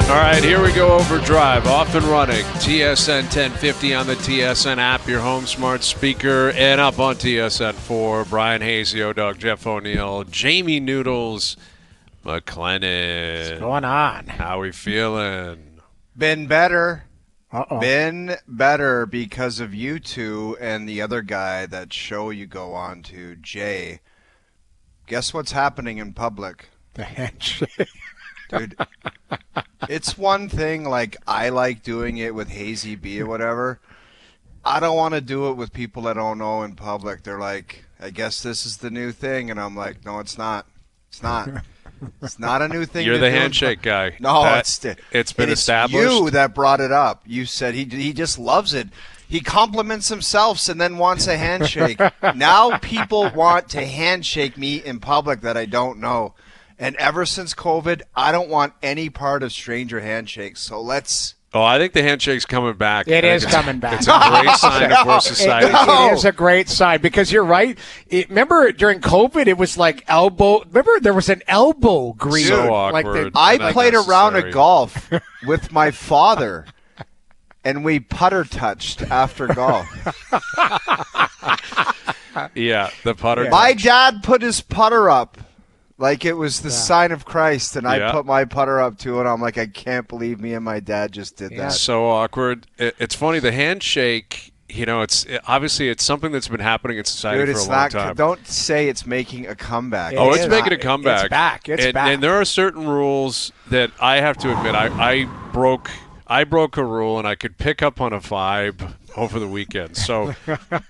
All right, here we go. OverDrive, off and running. TSN 1050 on the TSN app, your home smart speaker, and up on TSN 4. Bryan Hayes, the O-Dog, Jeff O'Neill, Jamie Noodles McLennan. What's going on? How we feeling? Been better. Uh-oh. Been better because of you two and the other guy, that show you go on to, Jay. Guess what's happening in public? The handshake. Dude, it's one thing, like, I like doing it with Hazy B or whatever. I don't want to do it with people I don't know in public. They're like, I guess this is the new thing. And I'm like, no, it's not. It's not. It's not a new thing. You're the handshake guy. No, it's been established. It's you that brought it up. You said he just loves it. He compliments himself and then wants a handshake. Now people want to handshake me in public that I don't know. And ever since COVID, I don't want any part of stranger handshakes. So let's... Oh, I think the handshake's coming back. It is coming back. It's a great sign of where society is. It is a great sign because you're right. Remember during COVID, it was like elbow. Remember there was an elbow grease. So awkward. I played a round of golf with my father, and we putter touched after golf. Yeah, the putter. Yeah. My dad put his putter up like it was the sign of Christ, and I put my putter up too, and I'm like, I can't believe me and my dad just did that. So awkward. It's funny, the handshake, it's obviously it's something that's been happening in society for a long time. Don't say it's making a comeback. It's making a comeback. It's back. It's back. And there are certain rules that I have to admit I broke a rule, and I could pick up on a vibe over the weekend. So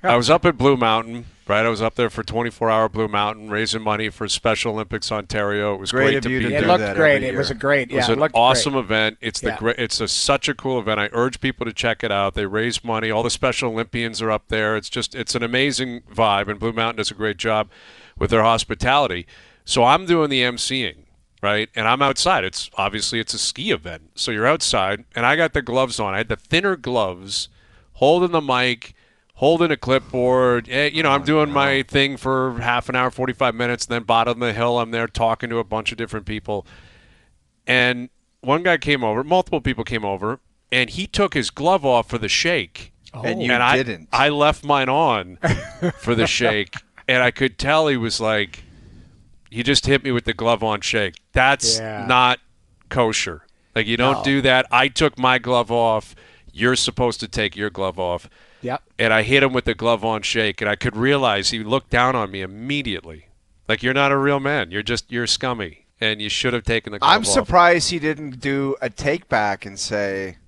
I was up at Blue Mountain. Right, I was up there for 24-hour Blue Mountain, raising money for Special Olympics Ontario. It was great to be there. It looked great. It was a great. It was an awesome event. It's such a cool event. I urge people to check it out. They raise money. All the Special Olympians are up there. It's an amazing vibe, and Blue Mountain does a great job with their hospitality. So I'm doing the emceeing, right, and I'm outside. It's a ski event, so you're outside, and I got the gloves on. I had the thinner gloves, holding the mic, holding a clipboard. I'm doing my thing for half an hour, 45 minutes, and then bottom of the hill, I'm there talking to a bunch of different people. And one guy came over, multiple people came over, and he took his glove off for the shake. Oh. And you didn't. I left mine on for the shake, and I could tell he was like, he just hit me with the glove on shake. That's not kosher. Like, you don't do that. I took my glove off. You're supposed to take your glove off. Yep. And I hit him with the glove on shake, and I could realize he looked down on me immediately. Like, you're not a real man. You're scummy, and you should have taken the glove off. I'm surprised he didn't do a take back and say,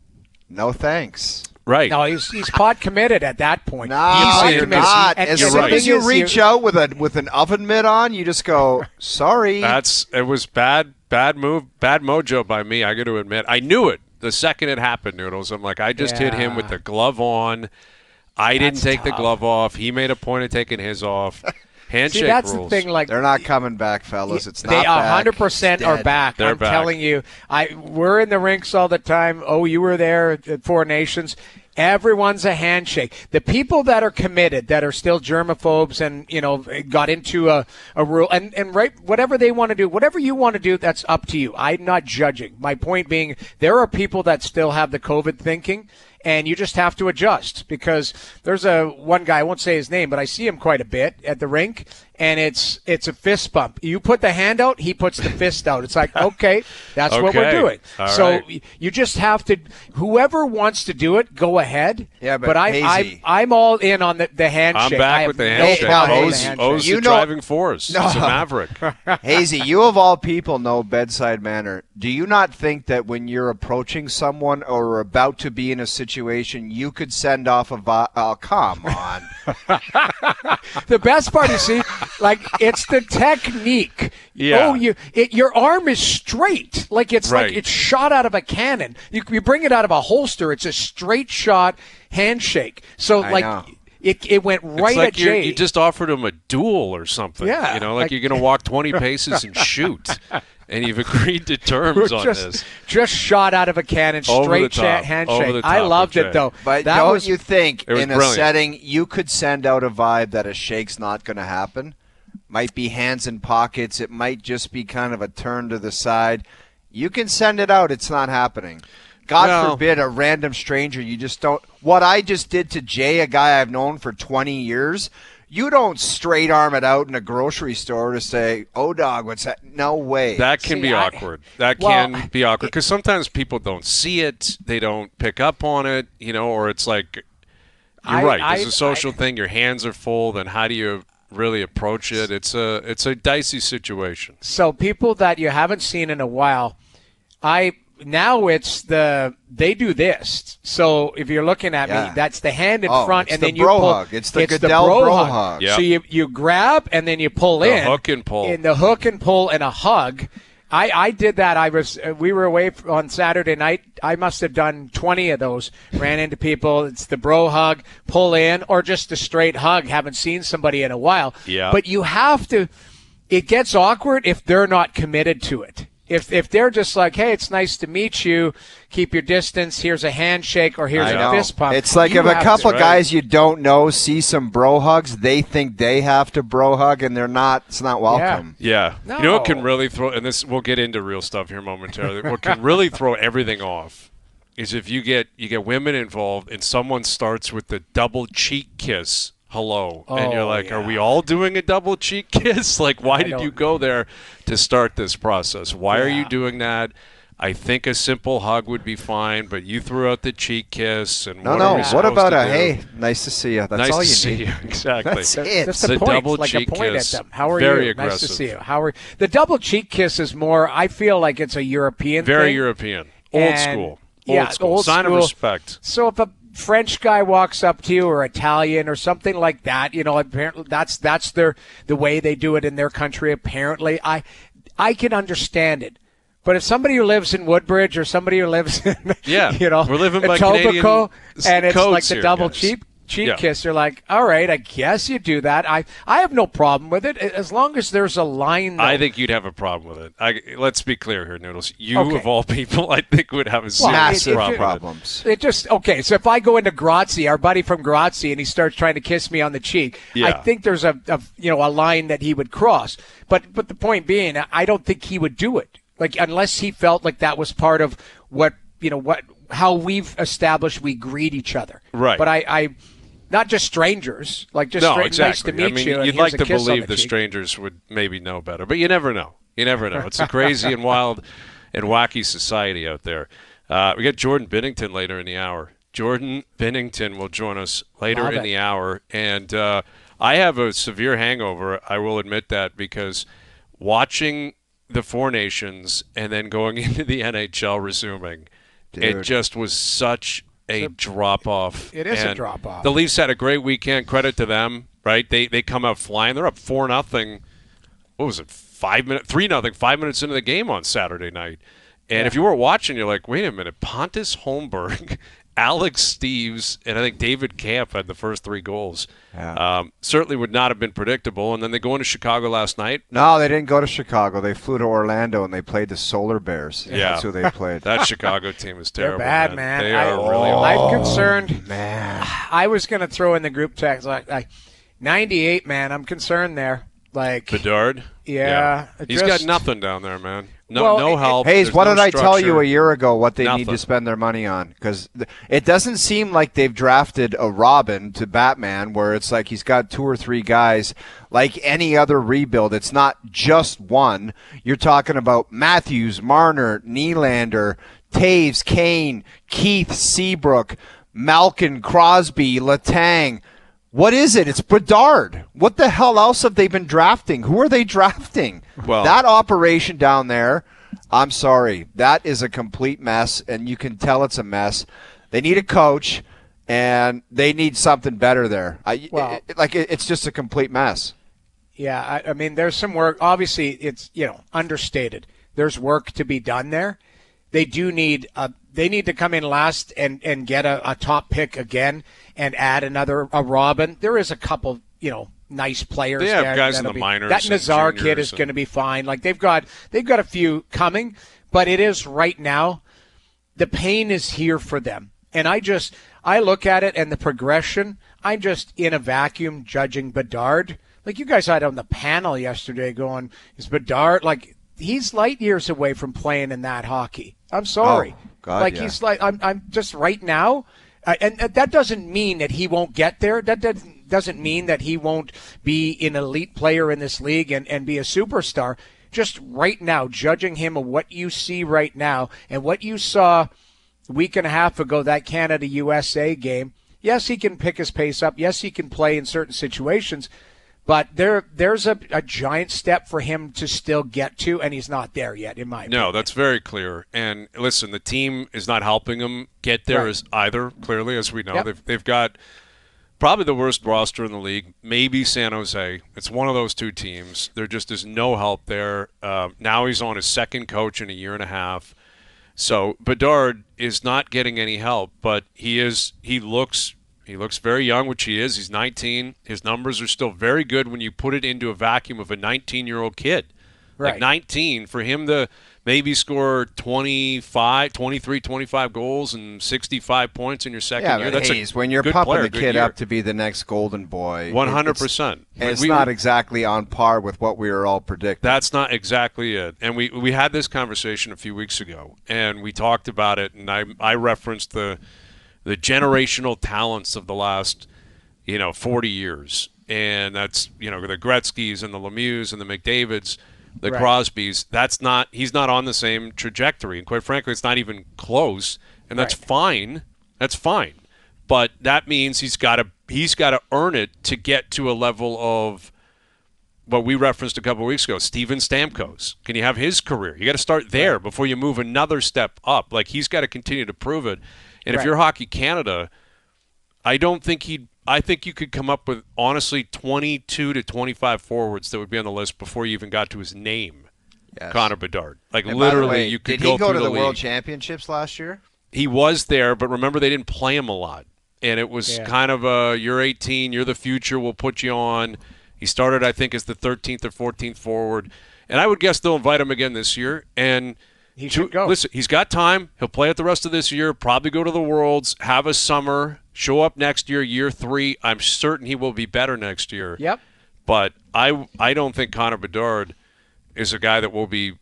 no thanks. Right. No, he's pot committed at that point. No, you're not. As soon as you reach out with an oven mitt on, you just go, sorry. It was bad move, bad mojo by me, I got to admit. I knew it the second it happened, Noodles. I'm like, I just hit him with the glove on. I didn't take the glove off. He made a point of taking his off. Handshake that's rules. The thing. Like, they're not coming back, fellas. It's not they back. 100% are back. They're I'm back. telling you. We're in the rinks all the time. Oh, you were there at Four Nations. Everyone's a handshake. The people that are committed, that are still germaphobes and, got into a rule, and right, whatever they want to do, whatever you want to do, that's up to you. I'm not judging. My point being, there are people that still have the COVID thinking, and you just have to adjust, because there's one guy, I won't say his name, but I see him quite a bit at the rink, and it's a fist bump. You put the hand out, he puts the fist out. It's like, okay, that's what we're doing. All so right. you just have to, whoever wants to do it, go ahead. Yeah, but I'm all in on the handshake. I'm back with the handshake. O's the driving force. He's a maverick. Hazy, you of all people know bedside manner. Do you not think that when you're approaching someone or about to be in a situation, you could send off a come on. The best part, you see, like, it's the technique. Yeah. Oh, your arm is straight. Like, it's right. like it's shot out of a cannon. You bring it out of a holster. It's a straight shot handshake. So, it went right like at Jay. You just offered him a duel or something. Yeah. Like you're going to walk 20 paces and shoot. And you've agreed to terms on this. Just shot out of a cannon, straight handshake. I loved it, though. But you think in a setting you could send out a vibe that a shake's not going to happen? Might be hands in pockets. It might just be kind of a turn to the side. You can send it out. It's not happening. God forbid a random stranger. You just don't. What I just did to Jay, a guy I've known for 20 years, you don't straight arm it out in a grocery store to say, "Oh, dog, what's that?" No way. That can be awkward. That can be awkward because sometimes people don't see it, they don't pick up on it, or it's like you're right. It's a social thing. Your hands are full. Then how do you really approach it? It's a dicey situation. So people that you haven't seen in a while, now it's they do this. So if you're looking at me, that's the hand in front, and then you pull. Hug. It's the Goodell bro hug. Yep. So you grab and then you pull in. The hook and pull. In the hook and pull and a hug. I did that. We were away on Saturday night. I must have done 20 of those. Ran into people. It's the bro hug, pull in, or just a straight hug. Haven't seen somebody in a while. Yeah. But you have to. It gets awkward if they're not committed to it. If they're just like, hey, it's nice to meet you, keep your distance, here's a handshake or here's a fist pump. It's like if a couple guys you don't know see some bro hugs, they think they have to bro hug, and they're not. It's not welcome. Yeah. No. You know what can really throw, and this we'll get into real stuff here momentarily, what can really throw everything off is if you get women involved and someone starts with the double cheek kiss. Hello. And you're like, are we all doing a double cheek kiss? Like, why did you go there to start this process? Why are you doing that? I think a simple hug would be fine, but you threw out the cheek kiss. And what about hey, nice to see you? That's all you need. Exactly. That's it. Just a the point, double like cheek a point kiss. at them. How are Very you? aggressive. Nice to see you. How are the double cheek kiss is more? I feel like it's a European thing. Very European. Old school. Old school. Sign of respect. So if a French guy walks up to you, or Italian or something like that, apparently that's the way they do it in their country. Apparently, I can understand it. But if somebody who lives in Woodbridge or somebody who lives in we're living by Etobicoke, and it's like the here, double guys. cheek kiss, you're like, all right, I guess you do that. I have no problem with it as long as there's a line. Though. I think you'd have a problem with it. Let's be clear here, Noodles. You, of all people, I think would have a serious problems. It just okay. So if I go into Grazie, our buddy from Grazie, and he starts trying to kiss me on the cheek, I think there's a line that he would cross. But the point being, I don't think he would do it. Like unless he felt like that was part of how we've established we greet each other. Right. But I not just strangers, like just nice to meet you. You'd like to believe the strangers would maybe know better, but you never know. You never know. It's a crazy and wild and wacky society out there. We got Jordan Binnington later in the hour. Jordan Binnington will join us later in the hour, and I have a severe hangover. I will admit that because watching the Four Nations and then going into the NHL resuming, it just was such a drop-off. It is a drop-off. The Leafs had a great weekend. Credit to them, right? They come out flying. They're up 4-0. What was it? 3-0, 5 minutes into the game on Saturday night. And if you weren't watching, you're like, wait a minute. Pontus Holmberg, Alex Steeves, and I think David Camp had the first 3 goals. Yeah. Certainly would not have been predictable. And then they go into Chicago last night. No, they didn't go to Chicago. They flew to Orlando, and they played the Solar Bears. Yeah. That's who they played. That Chicago team is terrible. They're bad, man. They are really awful. I'm concerned. Man. I was going to throw in the group text, like 98, man. I'm concerned there. Like Bedard? Yeah. He's got nothing down there, man. No help. Hayes, what did I tell you a year ago what they Nothing. need to spend their money on? Because it doesn't seem like they've drafted a Robin to Batman where it's like he's got 2 or 3 guys like any other rebuild. It's not just one. You're talking about Matthews, Marner, Nylander, Taves, Kane, Keith, Seabrook, Malkin, Crosby, Letang. What is it? It's Bedard. What the hell else have they been drafting? Who are they drafting? Well, that operation down there, I'm sorry, that is a complete mess, and you can tell it's a mess. They need a coach, and they need something better there. It's just a complete mess. Yeah, I mean, there's some work. Obviously, it's understated. There's work to be done there. They do need they need to come in last and get a top pick again and add a Robin. There is a couple, nice players. They have there guys in the minors. That Nazar juniors kid is going to be fine. Like they've got a few coming, but it is right now. The pain is here for them, and I look at it and the progression. I'm just in a vacuum judging Bedard. Like you guys had on the panel yesterday, going, is Bedard like? he's light years away from playing in that hockey. I'm sorry. Oh, God, yeah. He's like, I'm just right now. And that doesn't mean that he won't get there. That doesn't mean that he won't be an elite player in this league and be a superstar. Just right now, judging him of what you see right now and what you saw a week and a half ago, that Canada-USA game, yes, he can pick his pace up. Yes, he can play in certain situations. But there's a giant step for him to still get to, and he's not there yet, in my opinion. No, that's very clear. And listen, the team is not helping him get there as either, clearly, as we know. Yep. They've got probably the worst roster in the league, maybe San Jose. It's one of those two teams. There just is no help there. Now he's on his second coach in a year and a half. So Bedard is not getting any help, but he looks very young, which he is. He's 19. His numbers are still very good when you put it into a vacuum of a 19-year-old kid. Right. Like 19, for him to maybe score 25 goals and 65 points in your second year. That's when you're good pumping player, the kid up to be the next golden boy. 100%. It's not exactly on par with what we were all predicting. That's not exactly it. And we had this conversation a few weeks ago, and we talked about it, and I referenced the generational talents of the last, 40 years. And that's, the Gretzkys and the Lemieux and the McDavids, the Crosbys. He's not on the same trajectory. And quite frankly, it's not even close. And that's fine. That's fine. But that means he's got to earn it to get to a level of what we referenced a couple of weeks ago, Steven Stamkos. Can you have his career? You got to start there before you move another step up. Like, he's got to continue to prove it. And if you're Hockey Canada, I think you could come up with, honestly, 22 to 25 forwards that would be on the list before you even got to his name, Connor Bedard. Like, and literally, you could go through the league. Did he go to the World Championships last year? He was there, but remember, they didn't play him a lot. And it was kind of you're 18, you're the future, we'll put you on. He started, I think, as the 13th or 14th forward. And I would guess they'll invite him again this year. And he should go. Listen, he's got time. He'll play it the rest of this year, probably go to the Worlds, have a summer, show up next year, year 3. I'm certain he will be better next year. Yep. But I don't think Connor Bedard is a guy that will be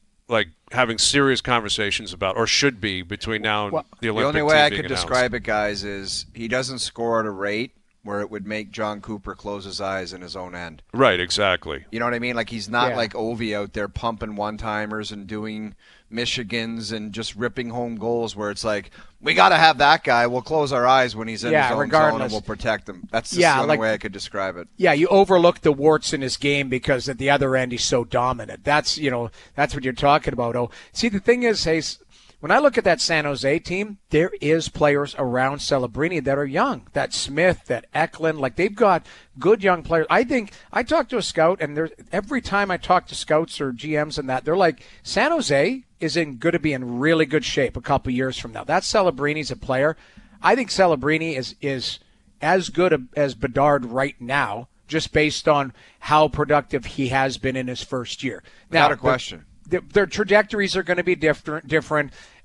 having serious conversations about, or should be, between now and the Olympic team. The only way I could describe it, guys, is he doesn't score at a rate where it would make Jon Cooper close his eyes in his own end. Right, exactly. You know what I mean? Like, he's not like Ovi out there pumping one-timers and doing Michigans and just ripping home goals where it's like, we got to have that guy. We'll close our eyes when he's in his own zone and we'll protect him. That's just the only way I could describe it. Yeah, you overlook the warts in his game because at the other end he's so dominant. That's what you're talking about. Oh, see, the thing is, Hayes, when I look at that San Jose team, there is players around Celebrini that are young. That Smith, that Eklund, they've got good young players. I think I talked to a scout, and every time I talk to scouts or GMs and that, they're like, San Jose is going to be in really good shape a couple years from now. That Celebrini's a player. I think Celebrini is as good as Bedard right now, just based on how productive he has been in his first year. Now, Not a question. Their trajectories are going to be different.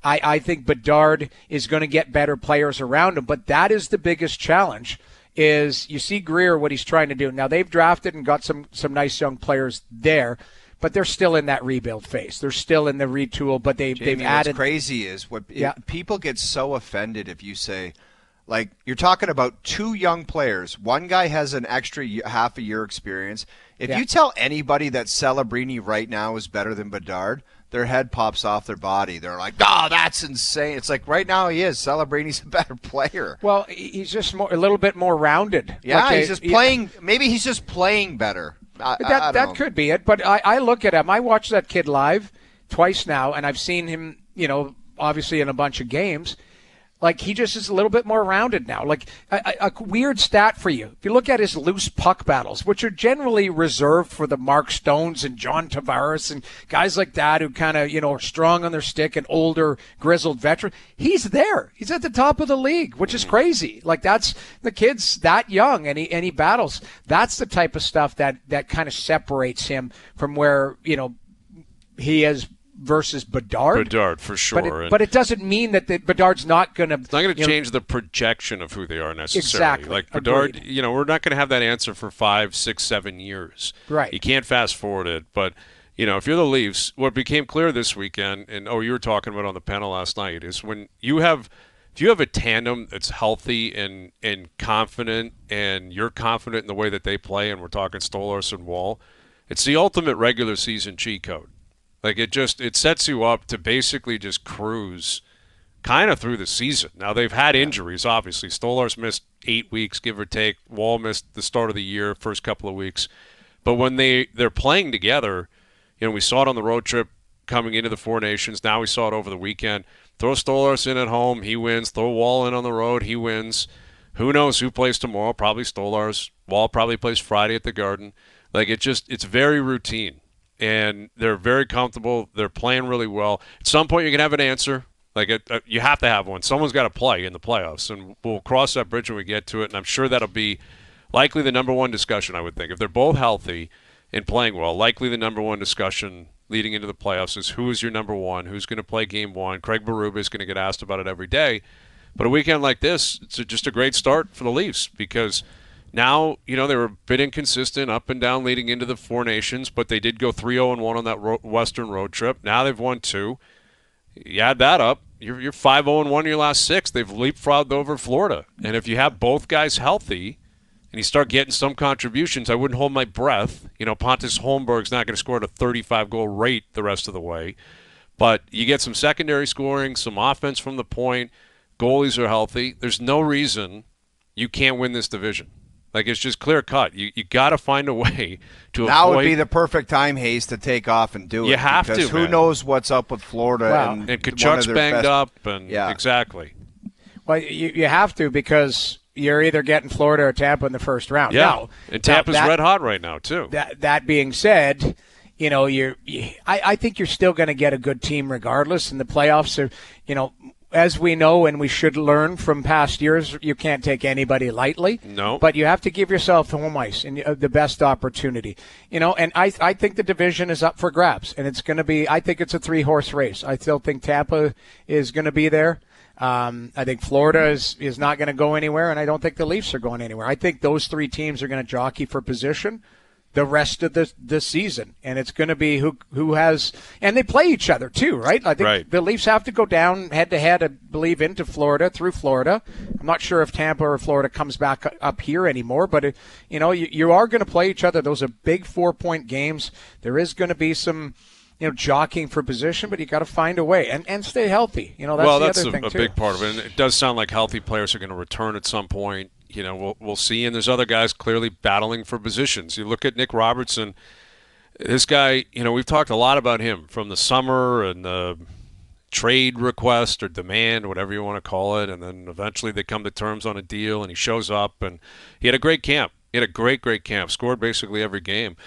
I think Bedard is going to get better players around him, but that is the biggest challenge. Is you see Greer, what he's trying to do. Now, they've drafted and got some nice young players there, but they're still in that rebuild phase. They're still in the retool, but they've added. What's crazy is people get so offended if you say, like, you're talking about two young players. One guy has an extra half a year experience. If you tell anybody that Celebrini right now is better than Bedard, their head pops off their body. They're like, "Oh, that's insane!" It's like right now he is. Celebrini's a better player. Well, he's just a little bit more rounded. Yeah, he's just playing. Maybe he's just playing better. That could be it. But I look at him. I watched that kid live twice now, and I've seen him, obviously in a bunch of games. Like, he just is a little bit more rounded now. Like, a weird stat for you. If you look at his loose puck battles, which are generally reserved for the Mark Stones and John Tavares and guys like that who kind of, are strong on their stick and older, grizzled veteran, he's there. He's at the top of the league, which is crazy. Like, that's the kid's that young and he battles. That's the type of stuff that kind of separates him from where, he is versus Bedard. Bedard, for sure. But it doesn't mean that Bedard's not going to... It's not going to change the projection of who they are necessarily. Exactly. Like Bedard, we're not going to have that answer for 5, 6, 7 years. Right. You can't fast forward it, but if you're the Leafs, what became clear this weekend, and you were talking about on the panel last night, is when if you have a tandem that's healthy and confident, and you're confident in the way that they play, and we're talking Stolarz and Wall, it's the ultimate regular season cheat code. Like it sets you up to basically just cruise kind of through the season. Now they've had injuries, obviously. Stolarz missed 8 weeks, give or take. Wall missed the start of the year, first couple of weeks. But when they're playing together, we saw it on the road trip coming into the Four Nations. Now we saw it over the weekend. Throw Stolarz in at home, he wins. Throw Wall in on the road, he wins. Who knows who plays tomorrow? Probably Stolarz. Wall probably plays Friday at the Garden. Like it's very routine, and they're very comfortable. They're playing really well. At some point, you can have an answer. Like you have to have one. Someone's got to play in the playoffs, and we'll cross that bridge when we get to it. And I'm sure that'll be likely the number one discussion, I would think. If they're both healthy and playing well, likely the number one discussion leading into the playoffs is who is your number one, who's going to play game one. Craig Berube is going to get asked about it every day. But a weekend like this, it's just a great start for the Leafs because now, they were a bit inconsistent up and down leading into the Four Nations, but they did go 3-0-1 on that Western road trip. Now they've won 2. You add that up, you're 5-0-1 your last 6. They've leapfrogged over Florida. And if you have both guys healthy and you start getting some contributions, I wouldn't hold my breath. Pontus Holmberg's not going to score at a 35-goal rate the rest of the way. But you get some secondary scoring, some offense from the point. Goalies are healthy. There's no reason you can't win this division. Like, it's just clear cut. You got to find a way to now avoid. Would be the perfect time, Hayes, to take off and do it. You have to, who knows what's up with Florida. Wow. And Kachuk's banged up. And exactly. Well, you have to because you're either getting Florida or Tampa in the first round. Yeah, now, and Tampa's red hot right now, too. That being said, I think you're still going to get a good team regardless. And the playoffs are, as we know and we should learn from past years, you can't take anybody lightly. No. But you have to give yourself home ice and the best opportunity. And I think the division is up for grabs. And it's going to be – I think it's a 3-horse race. I still think Tampa is going to be there. I think Florida is not going to go anywhere, and I don't think the Leafs are going anywhere. I think those 3 teams are going to jockey for position the rest of the season, and it's going to be who has – and they play each other too, right? I think the Leafs have to go down head-to-head, I believe, into Florida, through Florida. I'm not sure if Tampa or Florida comes back up here anymore, but, you are going to play each other. Those are big 4-point games. There is going to be some – jockeying for position, but you got to find a way and stay healthy. That's the other thing, a big part of it. And it does sound like healthy players are going to return at some point. We'll see. And there's other guys clearly battling for positions. You look at Nick Robertson. This guy, we've talked a lot about him from the summer and the trade request or demand, whatever you want to call it. And then eventually they come to terms on a deal, and he shows up. And he had a great camp. He had a great camp. Scored basically every game.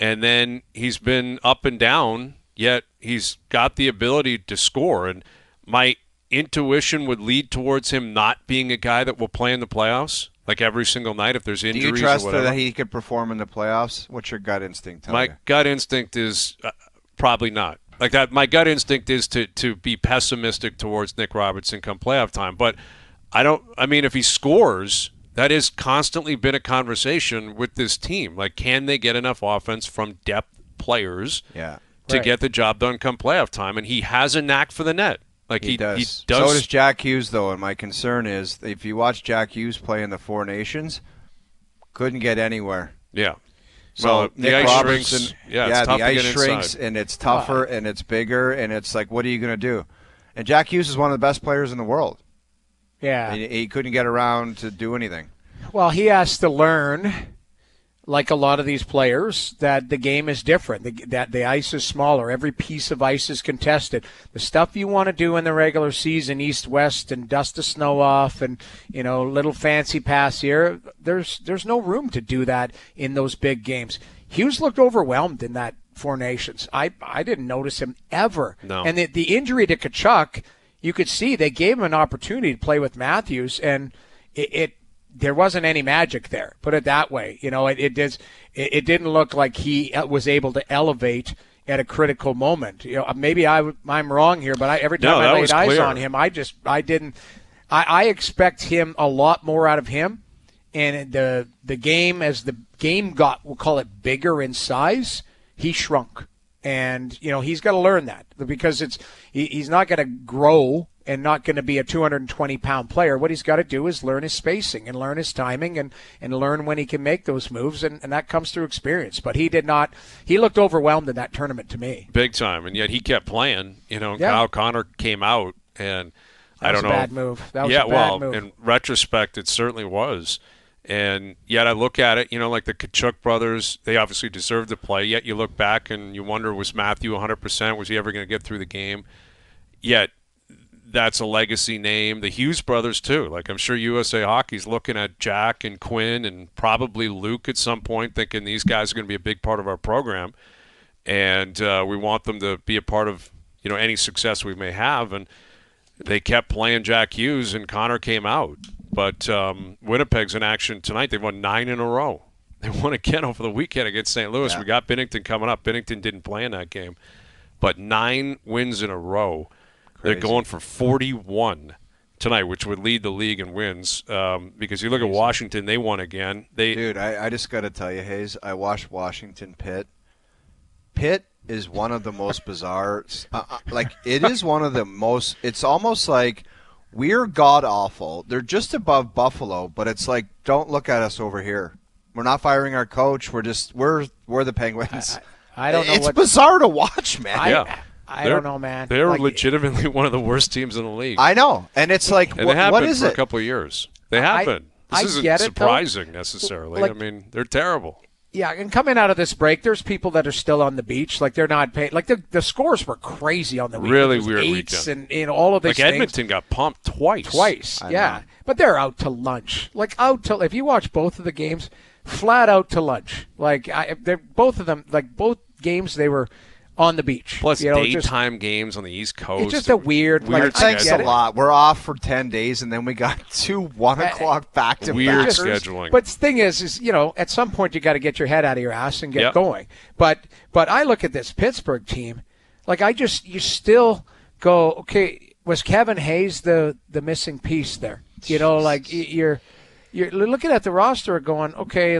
And then he's been up and down, yet he's got the ability to score. And my intuition would lead towards him not being a guy that will play in the playoffs, like every single night if there's injuries or whatever. Do you trust that he could perform in the playoffs? What's your gut instinct tell you? My gut instinct is probably not. Like that, my gut instinct is to be pessimistic towards Nick Robertson come playoff time. But if he scores, that has constantly been a conversation with this team. Like, can they get enough offense from depth players to get the job done come playoff time? And he has a knack for the net. Like he does. So does Jack Hughes, though. And my concern is, if you watch Jack Hughes play in the Four Nations, couldn't get anywhere. Yeah. So the ice Robertson, shrinks. Yeah, it's tough the to ice get shrinks, inside. and it's tougher, and it's bigger, and it's like, what are you going to do? And Jack Hughes is one of the best players in the world. Yeah. He couldn't get around to do anything. Well, he has to learn, like a lot of these players, that the game is different, that the ice is smaller. Every piece of ice is contested. The stuff you want to do in the regular season, east-west, and dust the snow off, and, little fancy pass here, there's no room to do that in those big games. Hughes looked overwhelmed in that Four Nations. I didn't notice him ever. No. And the injury to Tkachuk, you could see they gave him an opportunity to play with Matthews, and there wasn't any magic there. Put it that way. It didn't look like he was able to elevate at a critical moment. Maybe I'm wrong here, but every time I laid eyes on him, I didn't. I expect him a lot more out of him. And the game, as the game got, we'll call it, bigger in size, he shrunk. And, he's got to learn that because he's not going to grow and not going to be a 220-pound player. What he's got to do is learn his spacing and learn his timing and learn when he can make those moves, and that comes through experience. But he did not – he looked overwhelmed in that tournament to me. Big time, and yet he kept playing. Kyle Connor came out, and I don't know. That was a bad move. That was a bad move. In retrospect, it certainly was. And yet I look at it, like the Tkachuk brothers, they obviously deserved to play. Yet you look back and you wonder, was Matthew 100%? Was he ever going to get through the game? Yet that's a legacy name. The Hughes brothers, too. Like, I'm sure USA Hockey's looking at Jack and Quinn and probably Luke at some point, thinking these guys are going to be a big part of our program. And we want them to be a part of, any success we may have. And they kept playing Jack Hughes, and Connor came out. But Winnipeg's in action tonight. They've won 9 in a row. They won again over the weekend against St. Louis. Yeah. We got Binnington coming up. Binnington didn't play in that game. But 9 wins in a row. Crazy. They're going for 41 tonight, which would lead the league in wins. Because you look at Washington, they won again. Dude, I just got to tell you, Hayes, I watched Washington Pitt. Pitt is one of the most bizarre it is one of the most – it's almost like – we're god-awful. They're just above Buffalo, but it's like, don't look at us over here. We're not firing our coach. We're the Penguins. I don't know. It's bizarre to watch, man. I don't know, man. They're legitimately one of the worst teams in the league. I know. And it's like, and they have what been is for it? a couple of years. They have been. This isn't surprising necessarily. I mean, they're terrible. Yeah, and coming out of this break, there's people that are still on the beach. Like, they're not paying. Like, the scores were crazy on the weekend. Really weird eights weekend. And all of these things. Like, Edmonton got pumped twice. Yeah. But they're out to lunch. If you watch both of the games, flat out to lunch. They're both of them, both games, they were on the beach. Plus daytime games on the East Coast. It's just a weird Thanks a lot. We're off for 10 days, and then we got 2 1 o'clock back-to-back. Weird scheduling. But the thing is, at some point you got to get your head out of your ass and get going. But I look at this Pittsburgh team, you still go, okay, was Kevin Hayes the missing piece there? You're looking at the roster going, okay,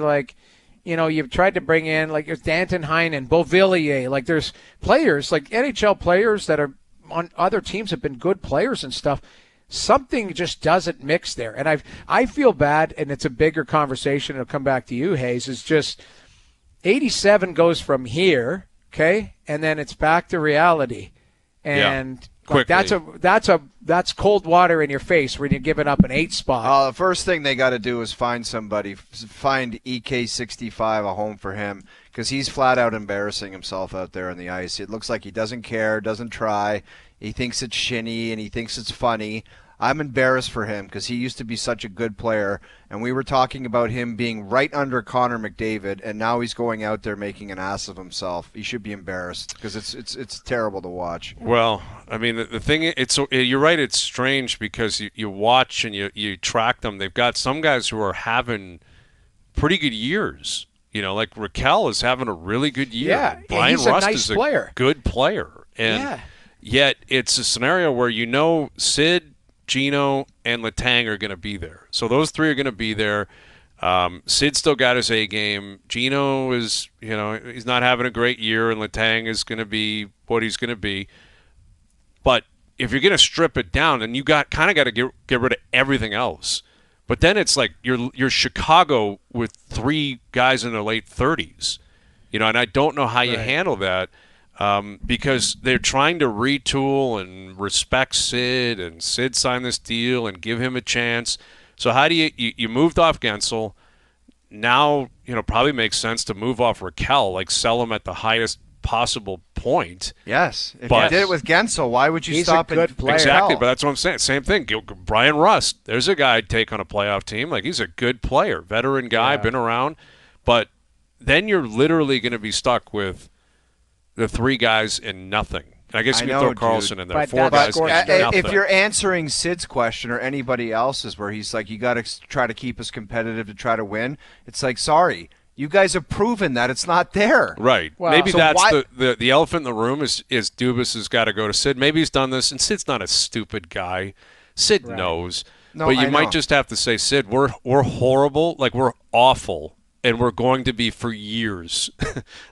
you've tried to bring in, there's Danton Heinen, Beauvillier. There's players, NHL players that are on other teams have been good players and stuff. Something just doesn't mix there. And I feel bad, and it's a bigger conversation. It'll come back to you, Hayes. Is just 87 goes from here, okay, and then it's back to reality. And that's cold water in your face when you're giving up an 8 spot. The first thing they got to do is find EK65 a home for him, because he's flat out embarrassing himself out there on the ice. It looks like he doesn't care, doesn't try. He thinks it's shinny and he thinks it's funny. I'm embarrassed for him because he used to be such a good player, and we were talking about him being right under Connor McDavid, and now he's going out there making an ass of himself. He should be embarrassed because it's terrible to watch. Well, I mean, the thing, you're right, it's strange because you watch and you track them. They've got some guys who are having pretty good years. Like Raquel is having a really good year. Yeah, Brian Rust is a good player. And yet it's a scenario where Sid, Gino, and Letang are going to be there. So those 3 are going to be there. Sid still got his A game. Gino is, he's not having a great year, and Letang is going to be what he's going to be. But if you're going to strip it down, then you got to get rid of everything else. But then it's like you're Chicago with 3 guys in their late 30s. And I don't know how you handle that. Because they're trying to retool and respect Sid, and Sid signed this deal and give him a chance. So how do you moved off Gensel? Now, probably makes sense to move off Raquel, sell him at the highest possible point. Yes. If you did it with Gensel, why would you stop? He's a good player. Exactly, but that's what I'm saying. Same thing. Brian Rust, there's a guy I'd take on a playoff team. He's a good player, veteran guy, been around. But then you're literally going to be stuck with the 3 guys and nothing. I guess you can throw Carlson in there. 4 guys and nothing. If you're answering Sid's question or anybody else's where he's like, you got to try to keep us competitive to try to win, it's like, sorry, you guys have proven that it's not there. Right. Well, maybe that's the elephant in the room is Dubas has got to go to Sid. Maybe he's done this, and Sid's not a stupid guy. Sid knows. No, but you might just have to say, Sid, we're horrible. We're awful and we're going to be for years.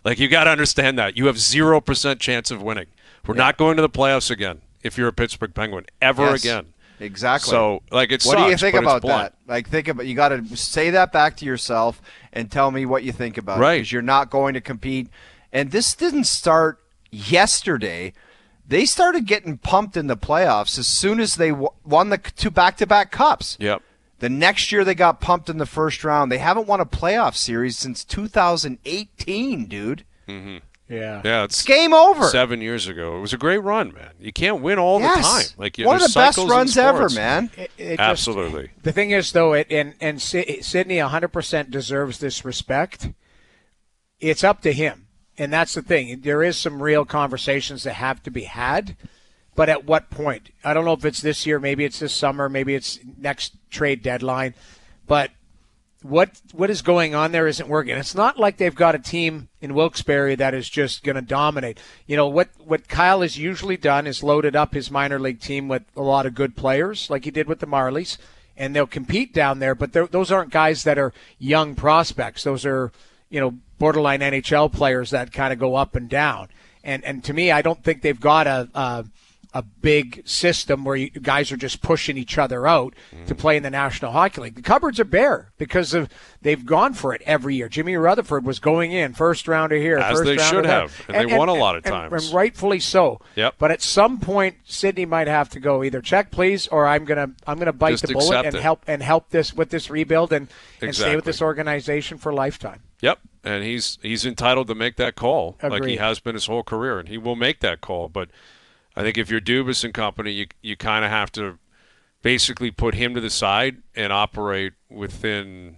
Like, you got to understand that. You have 0% chance of winning. We're not going to the playoffs again if you're a Pittsburgh Penguin, ever again. Exactly. So, like, it sucks, what do you think but about it's blunt. that? Like, think about, you got to say that back to yourself and tell me what you think about it. Right. Because you're not going to compete. And this didn't start yesterday. They started getting pumped in the playoffs as soon as they won the 2 back-to-back cups. Yep. The next year they got pumped in the first round. They haven't won a playoff series since 2018, dude. Mm-hmm. Yeah, It's game over. 7 years ago. It was a great run, man. You can't win all the time. Like, one of the best runs ever, man. Absolutely. The thing is, though, and Sidney 100% deserves this respect. It's up to him, and that's the thing. There is some real conversations that have to be had, but at what point? I don't know if it's this year, maybe it's this summer, maybe it's next trade deadline, but what is going on there isn't working. It's not like they've got a team in Wilkes-Barre that is just going to dominate. You know, what Kyle has usually done is loaded up his minor league team with a lot of good players, like he did with the Marlies, and they'll compete down there, but those aren't guys that are young prospects. Those are, borderline NHL players that kind of go up and down. And to me, I don't think they've got a big system where guys are just pushing each other out to play in the National Hockey League. The cupboards are bare because they've gone for it every year. Jimmy Rutherford was going in first rounder here, as first they rounder should there. have, and they won a lot of times, and rightfully so. Yep. But at some point, Sidney might have to go either check, please, or I'm gonna bite Just the bullet accept and help this with this rebuild and stay Exactly. with this organization for a lifetime. Yep, and he's entitled to make that call. Agreed. Like he has been his whole career, and he will make that call. But I think if you're Dubas and company, you kind of have to basically put him to the side and operate within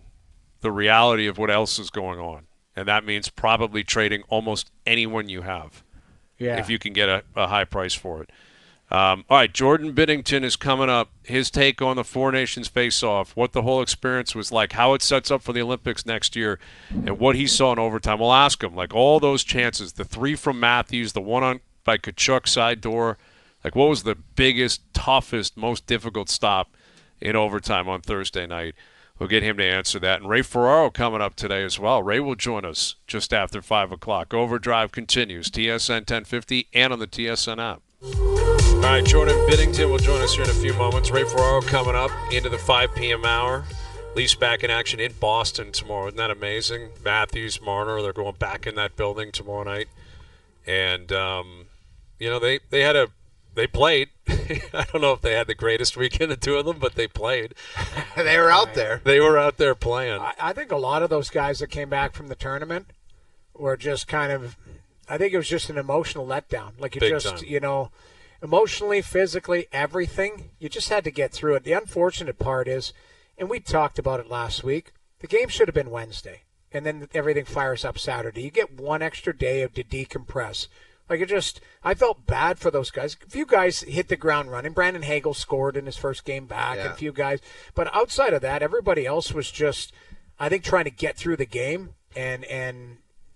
the reality of what else is going on. And that means probably trading almost anyone you have if you can get a high price for it. All right, Jordan Binnington is coming up. His take on the Four Nations face-off, what the whole experience was like, how it sets up for the Olympics next year, and what he saw in overtime. We'll ask him, like, all those chances, the 3 from Matthews, the one on by Tkachuk side door, like, what was the biggest, toughest, most difficult stop in overtime on Thursday night? We'll get him to answer that. And Ray Ferraro coming up today as well. Ray will join us just after 5 o'clock. Overdrive continues, TSN 1050 and on the TSN app. All right, Jordan Binnington will join us here in a few moments. Ray Ferraro coming up into the 5 p.m. hour. Leafs back in action in Boston tomorrow. Isn't that amazing? Matthews, Marner, they're going back in that building tomorrow night. And, they played. I don't know if they had the greatest weekend, the two of them, but they played. They were out there. They were out there playing. I think a lot of those guys that came back from the tournament were just kind of, I think it was just an emotional letdown. Like, Big time. Emotionally, physically, everything, you just had to get through it. The unfortunate part is, and we talked about it last week, the game should have been Wednesday, and then everything fires up Saturday. You get one extra day to decompress. Like, I felt bad for those guys. A few guys hit the ground running. Brandon Hagel scored in his first game back, and a few guys. But outside of that, everybody else was just, I think, trying to get through the game and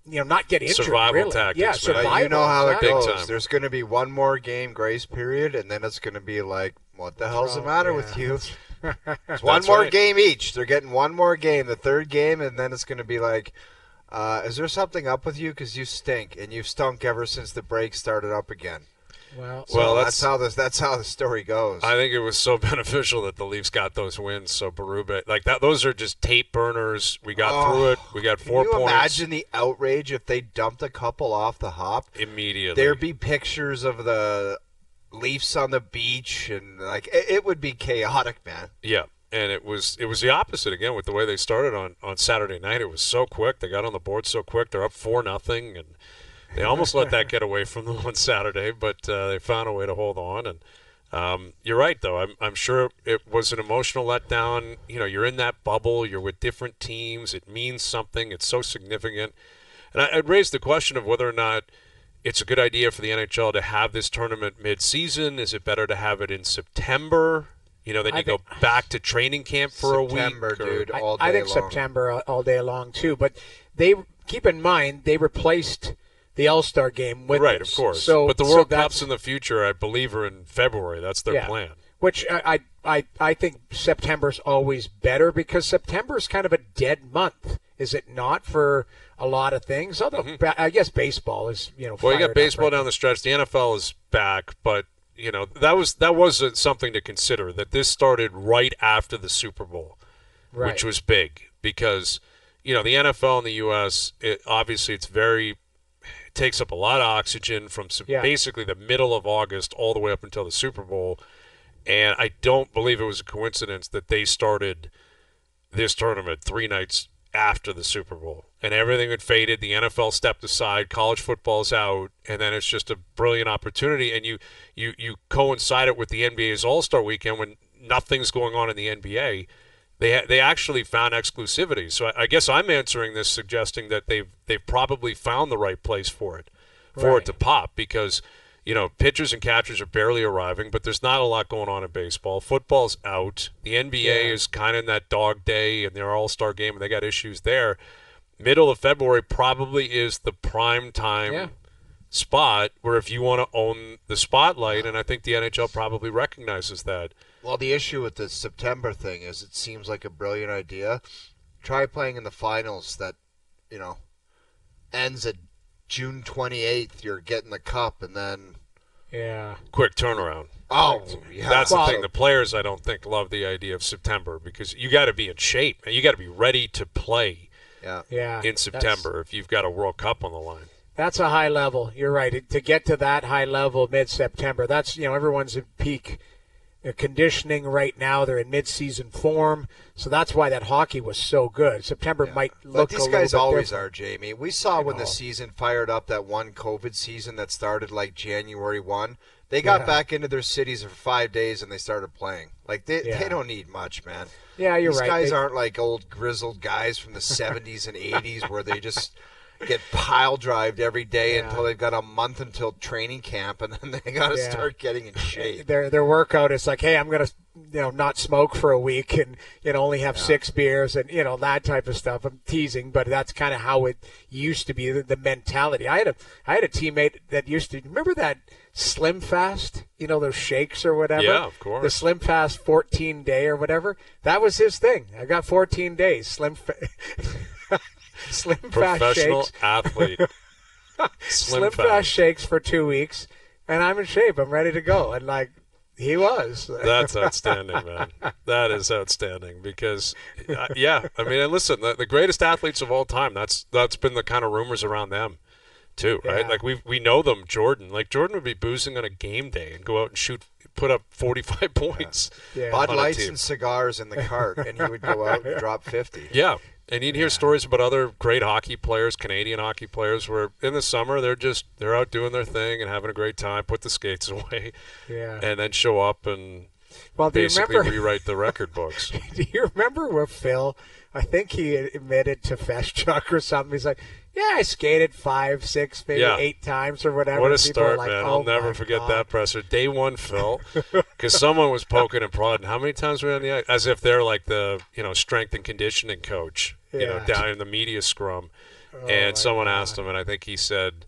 not get injured. Survival really. tactics. Yeah, man. survival. You know how it Big goes. time. There's going to be one more game grace period, and then it's going to be like, what the hell's the matter with you? It's one more game each. They're getting one more game, the third game, and then it's going to be like, is there something up with you? Because you stink, and you've stunk ever since the break started up again. Well, that's how the story goes. I think it was so beneficial that the Leafs got those wins. So Berube, like that, those are just tape burners. We got through it. We got 4 points. Can you imagine the outrage if they dumped a couple off the hop? Immediately. There'd be pictures of the Leafs on the beach, and like it would be chaotic, man. Yeah. And it was the opposite again with the way they started on Saturday night. It was so quick. They got on the board so quick. They're up 4-0, and they almost let that get away from them on Saturday, but they found a way to hold on. And you're right, though. I'm sure it was an emotional letdown. You're in that bubble. You're with different teams. It means something. It's so significant. And I'd raise the question of whether or not it's a good idea for the NHL to have this tournament mid-season. Is it better to have it in September? Then you go back to training camp for a week. September, dude, all day I think long. September all day long, too. But they keep in mind, they replaced the All-Star game with Right, this. of course. So, but the World Cups in the future, I believe, are in February. That's their plan. Which I think September's always better because September's kind of a dead month. Is it not for a lot of things? Although I guess baseball is, Well, you fired got up baseball right down the stretch. The NFL is back, but that was something to consider. That this started right after the Super Bowl, right. which was big because the NFL in the U.S. Obviously it takes up a lot of oxygen from basically the middle of August all the way up until the Super Bowl, and I don't believe it was a coincidence that they started this tournament 3 nights after the Super Bowl, and everything had faded. The NFL stepped aside, college football's out, and then it's just a brilliant opportunity. And you coincide it with the NBA's All-Star Weekend when nothing's going on in the NBA. They actually found exclusivity. So I guess I'm answering this suggesting that they've probably found the right place for it to pop, because pitchers and catchers are barely arriving, but there's not a lot going on in baseball. Football's out. The NBA is kind of in that dog day and their All-Star game, and they got issues there. Middle of February probably is the prime time spot where if you want to own the spotlight, and I think the NHL probably recognizes that. Well, the issue with the September thing is it seems like a brilliant idea. Try playing in the finals that, ends at June 28th, you're getting the cup, and then quick turnaround. Oh, yeah. That's the thing. The players, I don't think, love the idea of September because you got to be in shape and you got to be ready to play in September if you've got a World Cup on the line. That's a high level. You're right. To get to that high level mid-September, that's everyone's in peak conditioning right now. They're in mid-season form, so that's why that hockey was so good. September might look but these a little guys bit always different. are, Jamie. We saw when the season fired up, that one COVID season that started like January 1. They got back into their cities for 5 days and they started playing. Like they don't need much, man. Yeah, you're these right. These guys aren't like old grizzled guys from the 70s and 80s where they just get pile drived every day until they've got a month until training camp, and then they got to start getting in shape. Their workout is like, hey, I'm gonna not smoke for a week and only have 6 beers and that type of stuff. I'm teasing, but that's kind of how it used to be. The mentality. I had a teammate that used to remember that Slim Fast, those shakes or whatever. Yeah, of course. The Slim Fast 14 day or whatever. That was his thing. I got 14 days. Slim Fast Professional shakes. athlete. Slim Fast shakes for 2 weeks, and I'm in shape. I'm ready to go. And he was. That's outstanding, man. That is outstanding because, and listen, the greatest athletes of all time. That's been the kind of rumors around them, too, right? Like we know them. Jordan would be boozing on a game day and go out and put up 45 points. Yeah. Bud Lights and cigars in the cart, and he would go out and drop 50. Yeah. And you'd hear stories about other great hockey players, Canadian hockey players, where in the summer they're out doing their thing and having a great time, put the skates away, and then show up and basically rewrite the record books. Do you remember where Phil, I think he admitted to Festchuck or something, he's like, I skated 5, 6, maybe 8 times or whatever. What a People start, like, man. oh I'll never forget that presser. Day one, Phil, because someone was poking and prodding. How many times were we on the ice? As if they're like the strength and conditioning coach, down in the media scrum. And someone asked him, and I think he said,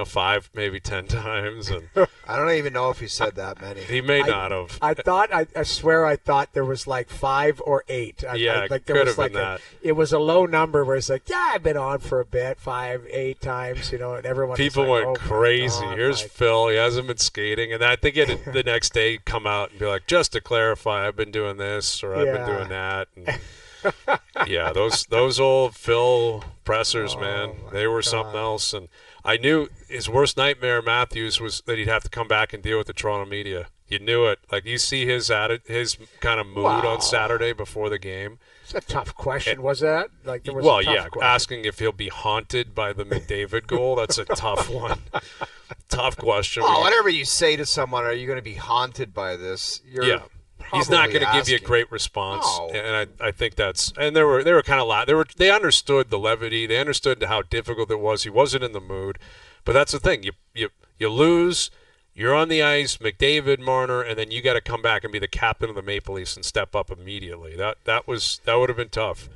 5, maybe 10 times. And I don't even know if he said that many. He may not have. I swear I thought there was like 5 or 8. It could have been that. It was a low number where it's like, I've been on for a bit, 5, 8 times, and everyone. People went crazy. Here's Phil. He hasn't been skating. And I think the next day come out and be like, just to clarify, I've been doing this or I've been doing that. And those old Phil pressers, man, they were something else. And I knew his worst nightmare, Matthews, was that he'd have to come back and deal with the Toronto media. You knew it. Like, you see his kind of mood on Saturday before the game. It's a tough question, was that? There was a tough question. Asking if he'll be haunted by the McDavid goal, that's a tough one. Tough question. Whatever you say to someone, are you going to be haunted by this? He's not going to give you a great response, and I think that's. And they were kind of they understood the levity, they understood how difficult it was. He wasn't in the mood, but that's the thing. You lose, you're on the ice, McDavid, Marner, and then you got to come back and be the captain of the Maple Leafs and step up immediately. That would have been tough.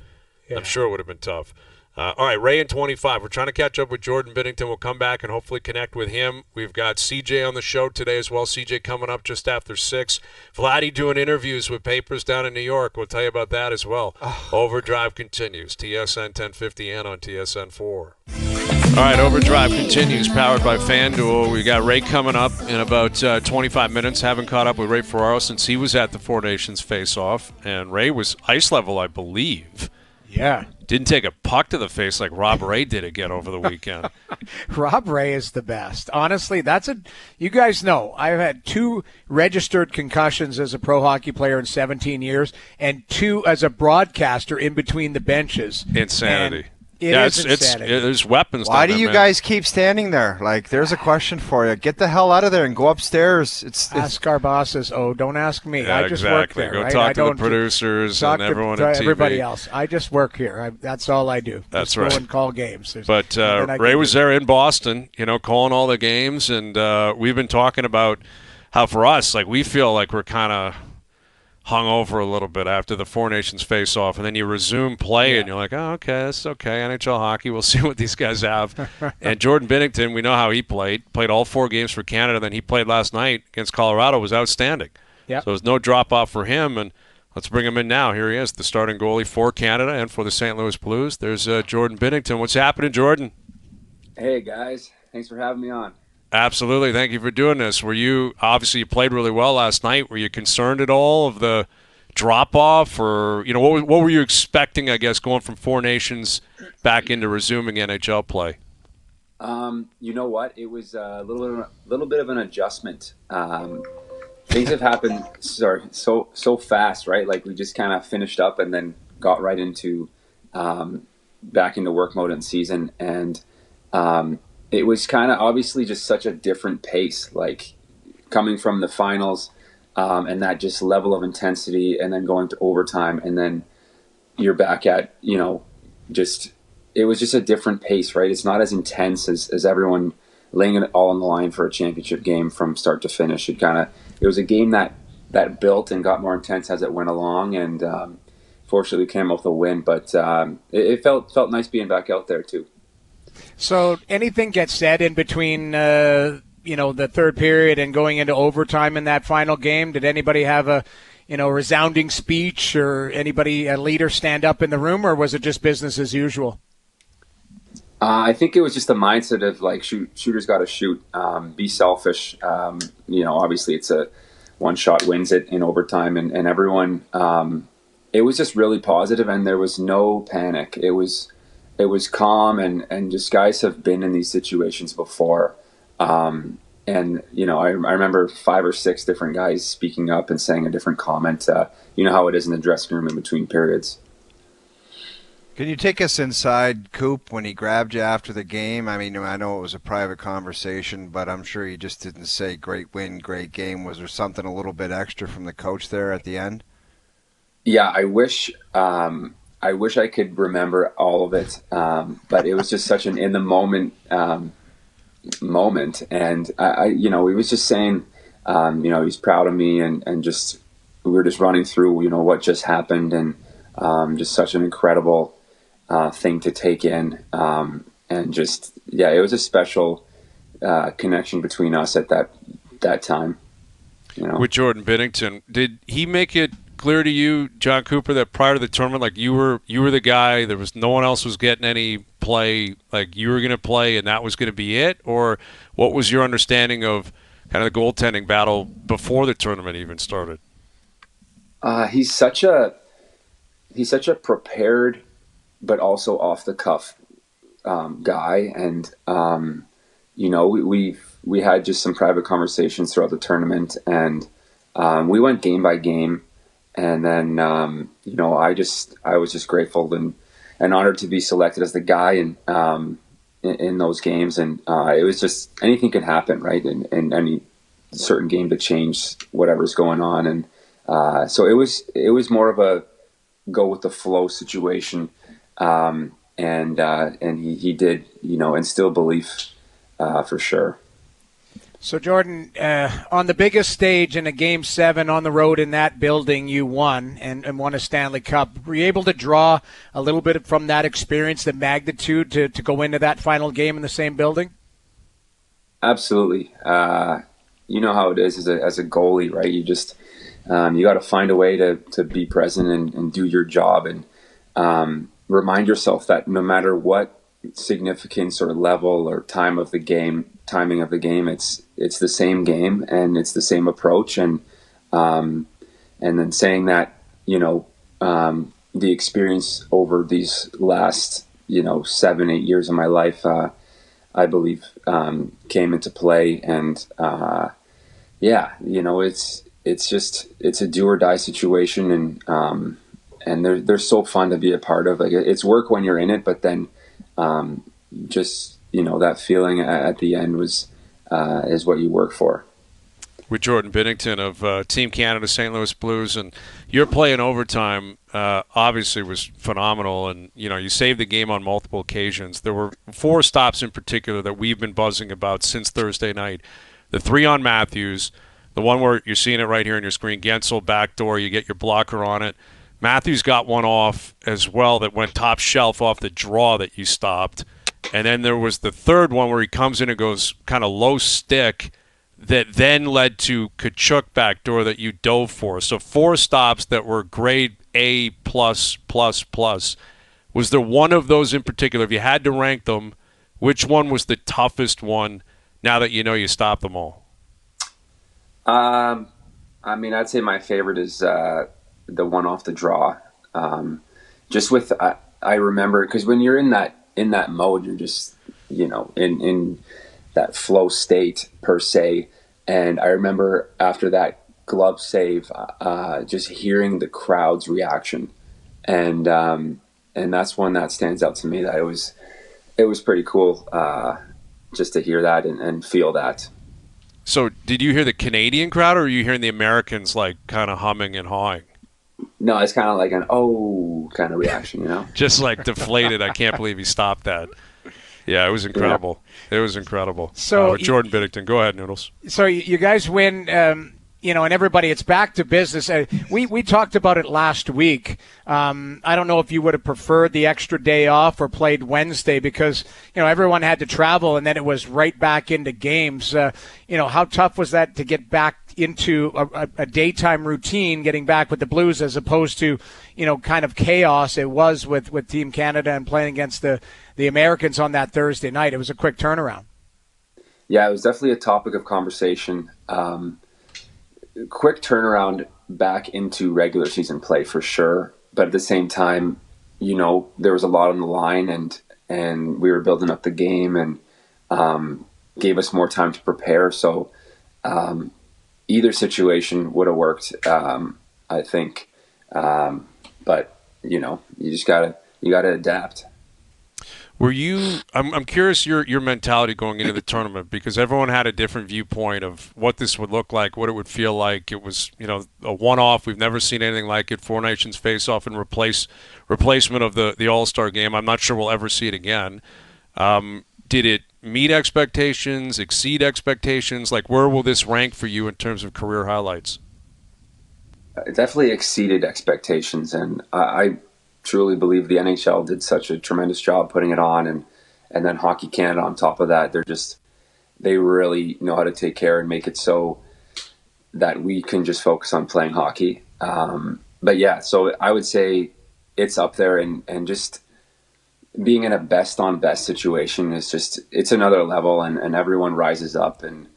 Yeah. I'm sure it would have been tough. All right, Ray in 25. We're trying to catch up with Jordan Binnington. We'll come back and hopefully connect with him. We've got CJ on the show today as well. CJ coming up just after 6. Vladdy doing interviews with papers down in New York. We'll tell you about that as well. Overdrive continues. TSN 1050 and on TSN 4. All right, Overdrive continues, powered by FanDuel. We got Ray coming up in about 25 minutes. Haven't caught up with Ray Ferraro since he was at the Four Nations face-off. And Ray was ice level, I believe. Yeah. Didn't take a puck to the face like Rob Ray did again over the weekend. Rob Ray is the best. Honestly, you guys know, I've had 2 registered concussions as a pro hockey player in 17 years and 2 as a broadcaster in between the benches. Insanity. It's insanity. There's weapons. Why down do you there, guys keep standing there? Like, there's a question for you. Get the hell out of there and go upstairs. Ask our bosses. Oh, don't ask me. Yeah, I just exactly. work there. Go right? talk I to the don't producers talk and everyone at TV. Everybody else. I just work here. That's all I do. That's just right. Go and call games. But Ray was there in Boston, calling all the games, and we've been talking about how for us, like, we feel like we're kind of hung over a little bit after the Four Nations face-off, and then you resume play, and you're like, oh, okay, that's okay, NHL hockey, we'll see what these guys have. And Jordan Binnington, we know how he played all 4 games for Canada, then he played last night against Colorado, was outstanding. Yep. So there's no drop-off for him, and let's bring him in now. Here he is, the starting goalie for Canada and for the St. Louis Blues. There's Jordan Binnington. What's happening, Jordan? Hey, guys. Thanks for having me on. Absolutely. Thank you for doing this. Obviously you played really well last night. Were you concerned at all of the drop-off, or what were you expecting, I guess, going from Four Nations back into resuming NHL play? You know what? It was a little bit of an adjustment. Things have happened so fast, right? Like, we just kind of finished up and then got right into back into work mode in season, and it was kind of obviously just such a different pace, like coming from the finals and that just level of intensity, and then going to overtime, and then you're back at, it was just a different pace, right? It's not as intense as everyone laying it all on the line for a championship game from start to finish. It was a game that built and got more intense as it went along, and fortunately we came off the win, but it felt nice being back out there too. So anything gets said in between, the third period and going into overtime in that final game? Did anybody have a, resounding speech, or a leader stand up in the room, or was it just business as usual? I think it was just the mindset of, like, shooters got to shoot, be selfish. Obviously it's a one shot wins it in overtime, and everyone, it was just really positive, and there was no panic. It was calm, and just guys have been in these situations before. I remember 5 or 6 different guys speaking up and saying a different comment. You know how it is in the dressing room in between periods. Can you take us inside, Coop, when he grabbed you after the game? I mean, I know it was a private conversation, but I'm sure he just didn't say great win, great game. Was there something a little bit extra from the coach there at the end? Yeah, I wish I could remember all of it, but it was just such an in the moment moment, and he was just saying, he's proud of me, and just we were just running through, what just happened, and just such an incredible thing to take in, and just it was a special connection between us at that time. With Jordan Binnington, did he make it clear to you, Jon Cooper, that prior to the tournament, like, you were the guy, there was no one else was getting any play, like, you were going to play and that was going to be it? Or what was your understanding of kind of the goaltending battle before the tournament even started? He's such a prepared but also off the cuff guy, and we had just some private conversations throughout the tournament, and we went game by game. And then, I was just grateful and honored to be selected as the guy in those games. And it was just, anything can happen, right? In any certain game to change whatever's going on. And so it was more of a go with the flow situation. And he did, instill belief for sure. So, Jordan, on the biggest stage in a Game 7 on the road in that building, you won and won a Stanley Cup. Were you able to draw a little bit from that experience, the magnitude, to go into that final game in the same building? Absolutely. You know how it is as a goalie, right? You just you got to find a way to be present and do your job and remind yourself that no matter what significance or level or timing of the game, it's the same game and it's the same approach, and then saying that, you know, the experience over these last 7-8 years of my life, I believe, came into play, and it's a do or die situation, and they're so fun to be a part of. Like, it's work when you're in it, but then that feeling at the end is what you work for. With Jordan Binnington of Team Canada, St. Louis Blues, and your play in overtime obviously was phenomenal, and you saved the game on multiple occasions. There were 4 stops in particular that we've been buzzing about since Thursday night. The 3 on Matthews, the one where you're seeing it right here on your screen, Gensel backdoor, you get your blocker on it. Matthews got one off as well that went top shelf off the draw that you stopped. And then there was the third one where he comes in and goes kind of low stick that then led to Tkachuk backdoor that you dove for. So 4 stops that were grade A+++. Was there one of those in particular, if you had to rank them, which one was the toughest one now that you stopped them all? I'd say my favorite is the one off the draw. I remember, because when you're in that mode, you're just, in that flow state per se. And I remember after that glove save, just hearing the crowd's reaction. And that's one that stands out to me, that it was pretty cool, just to hear that and feel that. So did you hear the Canadian crowd, or are you hearing the Americans like kind of humming and hawing? No, it's kind of like an "oh" kind of reaction, Just like deflated. I can't believe he stopped that. Yeah, it was incredible. Yeah. It was incredible. So with Jordan Binnington, go ahead, Noodles. So you guys win, and everybody, it's back to business. We talked about it last week. I don't know if you would have preferred the extra day off or played Wednesday, because everyone had to travel, and then it was right back into games. How tough was that to get back into a daytime routine, getting back with the Blues, as opposed to kind of chaos it was with Team Canada and playing against the Americans on that Thursday night? It was a quick turnaround. Yeah, it was definitely a topic of conversation. Quick turnaround back into regular season play for sure, but at the same time, there was a lot on the line, and we were building up the game, and gave us more time to prepare. So either situation would have worked, I think. But you just gotta adapt. Were you? I'm curious your mentality going into the tournament, because everyone had a different viewpoint of what this would look like, what it would feel like. It was a one-off. We've never seen anything like it. 4 nations face-off and replacement of the All-Star game. I'm not sure we'll ever see it again. Did it meet expectations? Exceed expectations? Like, where will this rank for you in terms of career highlights? It definitely exceeded expectations, and I truly believe the NHL did such a tremendous job putting it on, and then Hockey Canada on top of that. They really know how to take care and make it so that we can just focus on playing hockey. But yeah, so I would say it's up there, and just being in a best on best situation is it's another level, and everyone rises up, and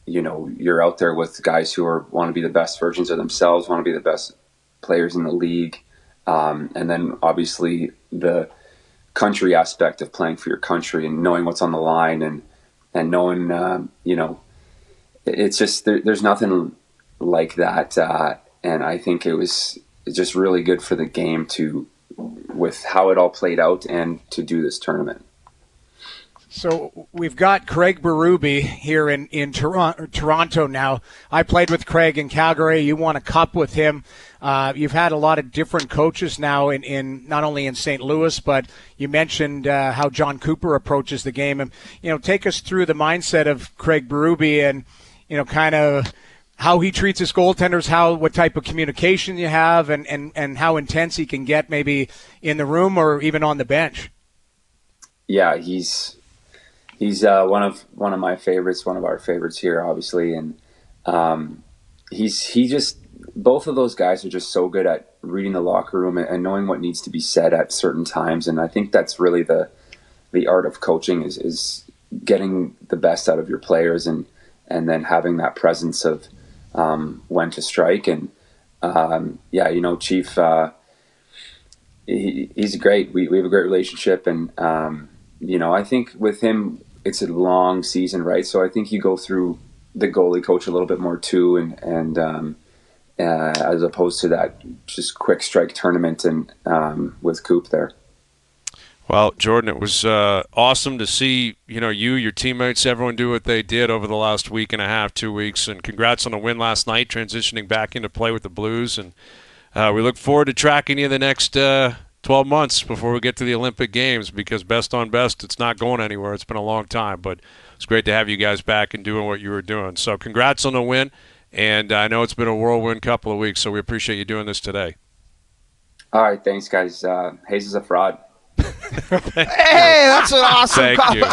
you're out there with guys who want to be the best versions of themselves, want to be the best players in the league. And then obviously the country aspect of playing for your country and knowing what's on the line, and knowing, it's just, there's nothing like that. And I think it's just really good for the game with how it all played out, and to do this tournament. So we've got Craig Berube here in Toronto now. I played with Craig in Calgary. You won a cup with him. You've had a lot of different coaches now in not only in St. Louis, but you mentioned how Jon Cooper approaches the game. And, take us through the mindset of Craig Berube and, kind of how he treats his goaltenders, what type of communication you have, and how intense he can get maybe in the room or even on the bench. Yeah, he's one of my favorites, one of our favorites here, obviously, and he just both of those guys are just so good at reading the locker room and knowing what needs to be said at certain times, and I think that's really the art of coaching is getting the best out of your players and then having that presence of when to strike. And Chief, he's great. We have a great relationship, and I think with him, it's a long season, right? So I think you go through the goalie coach a little bit more too, and as opposed to that just quick strike tournament and with Coop there. Well, Jordan, it was awesome to see your teammates, everyone do what they did over the last week and a half, 2 weeks, and congrats on the win last night, transitioning back into play with the Blues, and we look forward to tracking you the next 12 months before we get to the Olympic Games, because best on best, it's not going anywhere. It's been a long time, but it's great to have you guys back and doing what you were doing. So congrats on the win, and I know it's been a whirlwind couple of weeks, so we appreciate you doing this today. All right, thanks, guys. Hayes is a fraud. Hey, that's an awesome comment.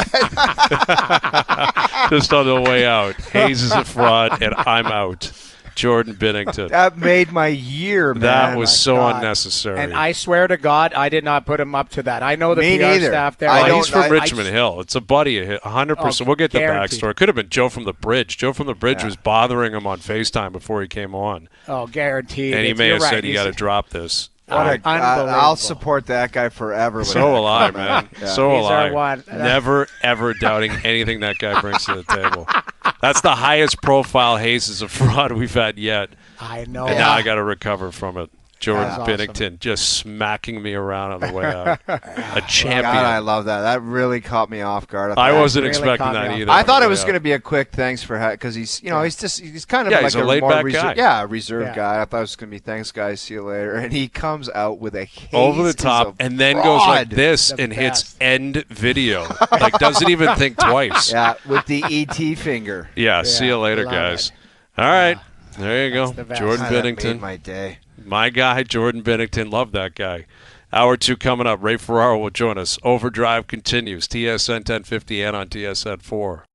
Just on the way out, Hayes is a fraud, and I'm out. Jordan Binnington. That made my year, man. That was so unnecessary. And I swear to God, I did not put him up to that. I know the Me PR neither. staff there. He's from Richmond Hill. It's a buddy of his, 100%. We'll get the guaranteed. backstory. It could have been Joe from the Bridge. Joe from the Bridge was bothering him on FaceTime before he came on. Oh, guaranteed. And he may have said, you got to He's- drop this. Unbelievable. I'll support that guy forever. So will I, man. Yeah. So will He's our I. one. Never, ever doubting anything that guy brings to the table. That's the highest profile Hayes is a fraud we've had yet. I know. And now I got to recover from it. Jordan That's Binnington just smacking me around on the way out. A champion. God, I love that. That really caught me off guard. I wasn't really expecting caught me that off. either. I thought it on the was way going to out. be a quick thanks for because he's he's kind of Yeah, like he's a more laid-back guy. Yeah, reserved Yeah. guy. I thought it was going to be thanks guys, see you later, and he comes out with a Hayes over the is top a and then fraud. goes like this The and hits best. end video. Like doesn't even think twice. Yeah, with the ET finger. Yeah, see you later, love guys. it. All right. There you go. the best. Jordan God, that Binnington. made my day. My guy, Jordan Binnington. Love that guy. Hour 2 coming up. Ray Ferraro will join us. Overdrive continues. TSN 1050 and on TSN 4.